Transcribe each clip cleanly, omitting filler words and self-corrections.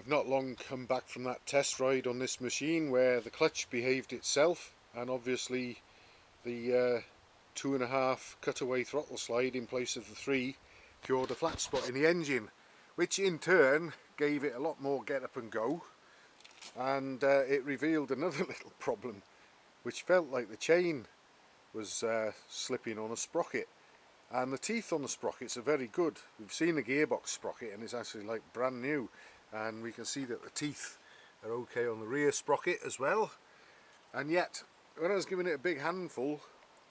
I've not long come back from that test ride on this machine where the clutch behaved itself, and obviously the 2.5 cutaway throttle slide in place of the 3 cured a flat spot in the engine, which in turn gave it a lot more get up and go, and it revealed another little problem, which felt like the chain was slipping on a sprocket. And the teeth on the sprockets are very good. We've seen the gearbox sprocket and it's actually like brand new, and we can see that the teeth are okay on the rear sprocket as well. And yet when I was giving it a big handful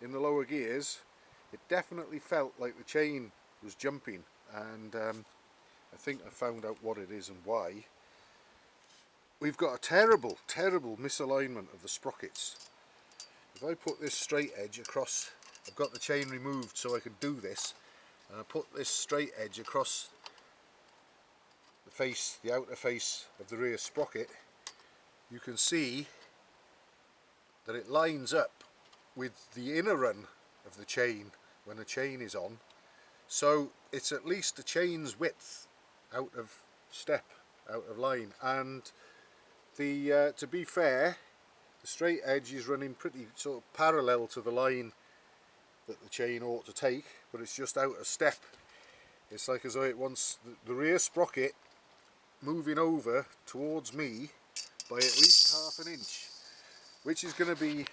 in the lower gears, it definitely felt like the chain was jumping, and I think I found out what it is and why. We've got a terrible misalignment of the sprockets. If I put this straight edge across, I've got the chain removed so I could do this, and I put this straight edge across the face, the outer face of the rear sprocket, you can see that it lines up with the inner run of the chain when the chain is on, so it's at least a chain's width out of step, out of line. And the to be fair, the straight edge is running pretty sort of parallel to the line that the chain ought to take, but it's just out of step. It's like as though it wants the rear sprocket moving over towards me by at least half an inch, which is going to be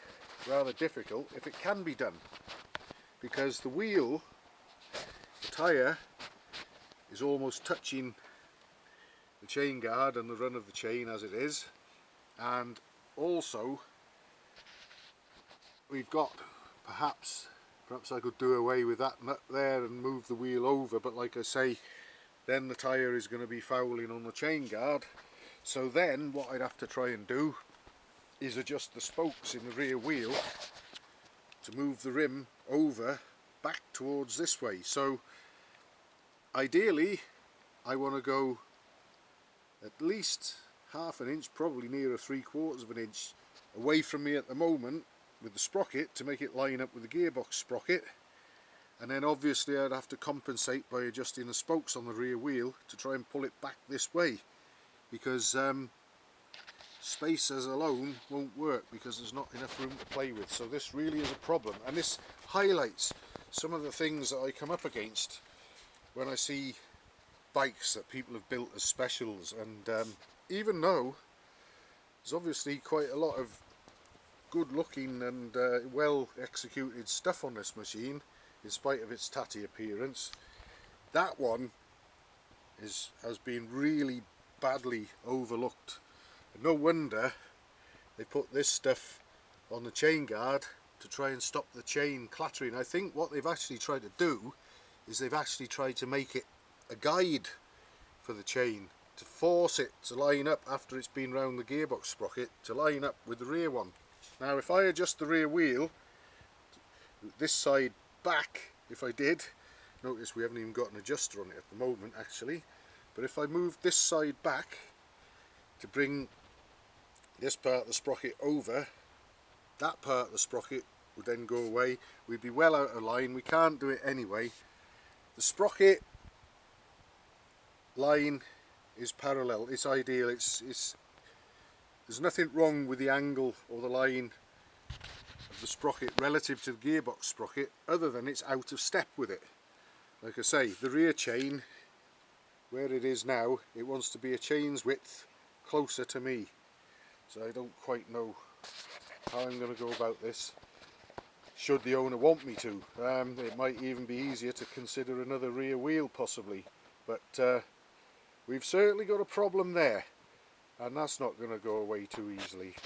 rather difficult if it can be done, because the wheel, the tyre, is almost touching the chain guard and the run of the chain as it is. And also we've got perhaps I could do away with that nut there and move the wheel over, but like I say, then the tyre is going to be fouling on the chain guard. So then what I'd have to try and do is adjust the spokes in the rear wheel to move the rim over back towards this way. So ideally I want to go at least half an inch, probably nearer 3/4 of an inch away from me at the moment with the sprocket to make it line up with the gearbox sprocket, and then obviously I'd have to compensate by adjusting the spokes on the rear wheel to try and pull it back this way, because space as alone won't work because there's not enough room to play with. So this really is a problem, and this highlights some of the things that I come up against when I see bikes that people have built as specials. And even though there's obviously quite a lot of good looking and well executed stuff on this machine, in spite of its tatty appearance, that one has been really badly overlooked. And no wonder they put this stuff on the chain guard to try and stop the chain clattering. I think what they've actually tried to do is they've actually tried to make it a guide for the chain, to force it to line up after it's been round the gearbox sprocket, to line up with the rear one. Now if I adjust the rear wheel this side back, if I did, notice we haven't even got an adjuster on it at the moment actually, but if I move this side back to bring this part of the sprocket over, that part of the sprocket would then go away. We'd be well out of line. We can't do it anyway. The sprocket line is parallel, it's ideal, there's nothing wrong with the angle or the line of the sprocket relative to the gearbox sprocket, other than it's out of step with it. Like I say, the rear chain, where it is now, it wants to be a chain's width closer to me. So I don't quite know how I'm going to go about this, should the owner want me to. It might even be easier to consider another rear wheel possibly, but we've certainly got a problem there, and that's not going to go away too easily.